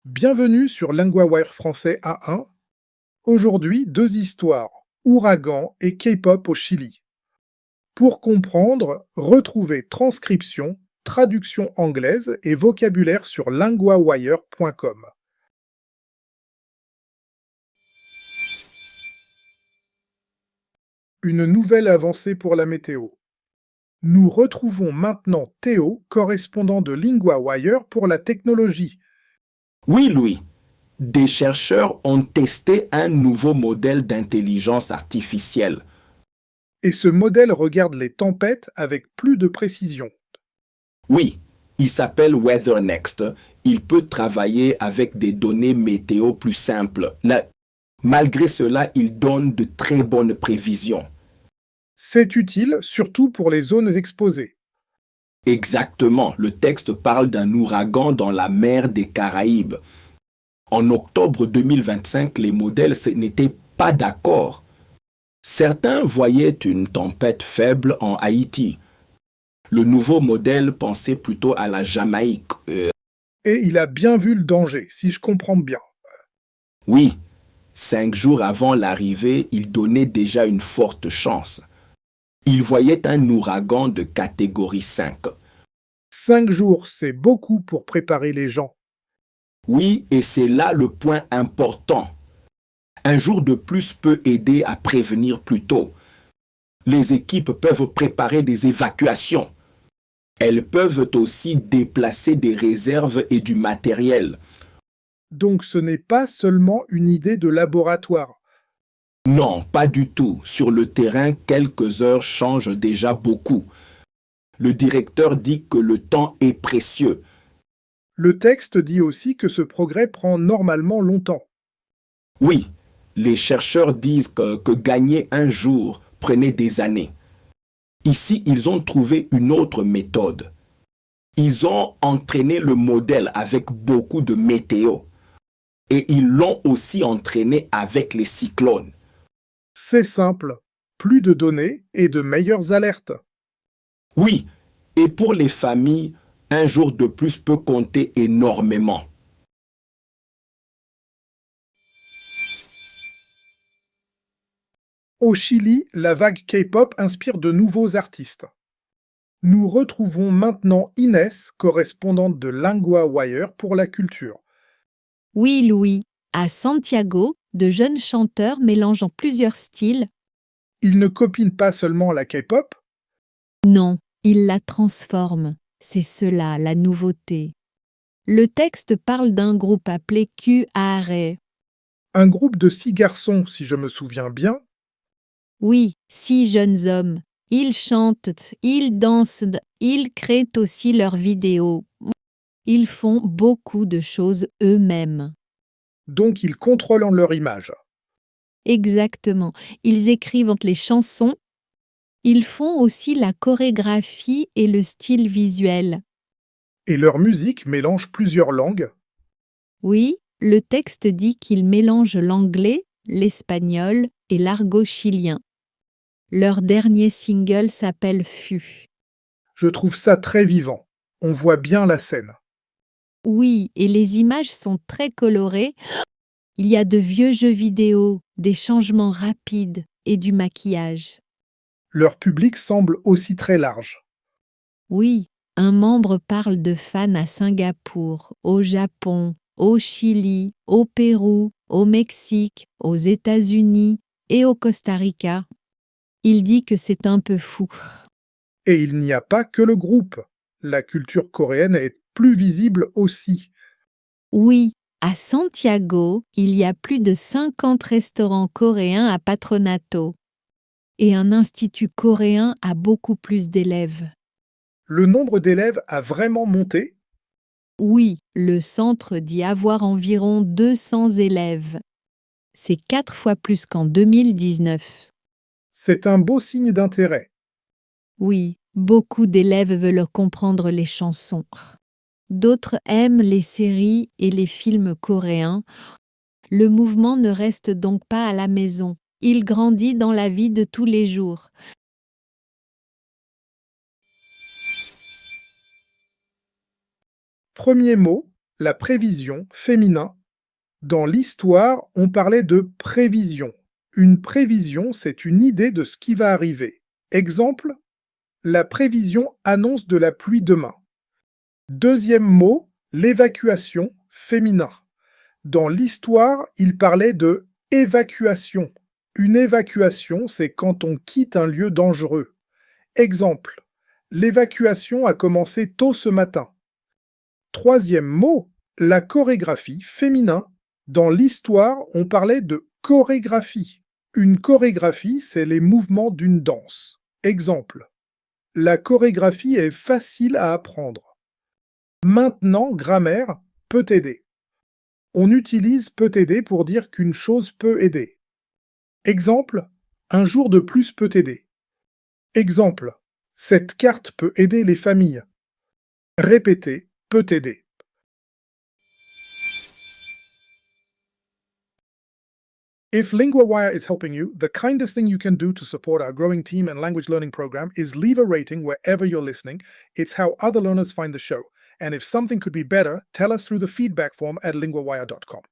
Bienvenue sur LinguaWire français A1. Aujourd'hui, deux histoires, ouragan et K-pop au Chili. Pour comprendre, retrouvez transcription, traduction anglaise et vocabulaire sur linguawire.com. Une nouvelle avancée pour la météo. Nous retrouvons maintenant Théo, correspondant de LinguaWire pour la technologie. Oui, Louis. Des chercheurs ont testé un nouveau modèle d'intelligence artificielle. Et ce modèle regarde les tempêtes avec plus de précision. Oui, il s'appelle WeatherNext. Il peut travailler avec des données météo plus simples. Malgré cela, il donne de très bonnes prévisions. C'est utile, surtout pour les zones exposées. Exactement, le texte parle d'un ouragan dans la mer des Caraïbes. En octobre 2025, les modèles n'étaient pas d'accord. Certains voyaient une tempête faible en Haïti. Le nouveau modèle pensait plutôt à la Jamaïque. Et il a bien vu le danger, si je comprends bien. Oui, 5 jours avant l'arrivée, il donnait déjà une forte chance. Il voyait un ouragan de catégorie 5. 5 jours, c'est beaucoup pour préparer les gens. Oui, et c'est là le point important. Un jour de plus peut aider à prévenir plus tôt. Les équipes peuvent préparer des évacuations. Elles peuvent aussi déplacer des réserves et du matériel. Donc ce n'est pas seulement une idée de laboratoire. Non, pas du tout. Sur le terrain, quelques heures changent déjà beaucoup. Le directeur dit que le temps est précieux. Le texte dit aussi que ce progrès prend normalement longtemps. Oui, les chercheurs disent que gagner un jour prenait des années. Ici, ils ont trouvé une autre méthode. Ils ont entraîné le modèle avec beaucoup de météo. Et ils l'ont aussi entraîné avec les cyclones. C'est simple, plus de données et de meilleures alertes. Oui, et pour les familles, un jour de plus peut compter énormément. Au Chili, la vague K-pop inspire de nouveaux artistes. Nous retrouvons maintenant Inès, correspondante de LinguaWire pour la culture. Oui, Louis. À Santiago, de jeunes chanteurs mélangeant plusieurs styles. Ils ne copient pas seulement la K-pop, Non, ils la transforment. C'est cela, la nouveauté. Le texte parle d'un groupe appelé Q-Are. un groupe de 6 garçons, si je me souviens bien, Oui, 6 jeunes hommes. Ils chantent, ils dansent, ils créent aussi leurs vidéos. Ils font beaucoup de choses eux-mêmes. donc ils contrôlent leur image. Exactement. Ils écrivent les chansons. Ils font aussi la chorégraphie et le style visuel. Et leur musique mélange plusieurs langues. Oui, le texte dit qu'ils mélangent l'anglais, l'espagnol et l'argot chilien. Leur dernier single s'appelle Fu. Je trouve ça très vivant. On voit bien la scène. Oui, et les images sont très colorées. Il y a de vieux jeux vidéo, des changements rapides et du maquillage. Leur public semble aussi très large. Oui, un membre parle de fans à Singapour, au Japon, au Chili, au Pérou, au Mexique, aux États-Unis et au Costa Rica. Il dit que c'est un peu fou. Et il n'y a pas que le groupe. La culture coréenne est plus visible aussi. Oui, à Santiago, il y a plus de 50 restaurants coréens à Patronato. Et un institut coréen a beaucoup plus d'élèves. Le nombre d'élèves a vraiment monté. Oui, le centre dit avoir environ 200 élèves. C'est 4 fois plus qu'en 2019. C'est un beau signe d'intérêt. Oui, beaucoup d'élèves veulent comprendre les chansons. D'autres aiment les séries et les films coréens. Le mouvement ne reste donc pas à la maison. Il grandit dans la vie de tous les jours. Premier mot, la prévision, féminin. Dans l'histoire, on parlait de prévision. Une prévision, c'est une idée de ce qui va arriver. Exemple, la prévision annonce de la pluie demain. Deuxième mot, l'évacuation, féminin. Dans l'histoire, il parlait de évacuation. Une évacuation, c'est quand on quitte un lieu dangereux. Exemple, l'évacuation a commencé tôt ce matin. Troisième mot, la chorégraphie, féminin. Dans l'histoire, on parlait de chorégraphie. Une chorégraphie, c'est les mouvements d'une danse. Exemple, la chorégraphie est facile à apprendre. Maintenant, grammaire peut aider. On utilise peut aider pour dire qu'une chose peut aider. Exemple, un jour de plus peut aider. Exemple, cette carte peut aider les familles. Répéter peut aider. If LinguaWire is helping you, the kindest thing you can do to support our growing team and language learning program is leave a rating wherever you're listening. It's how other learners find the show. And if something could be better, tell us through the feedback form at linguawire.com.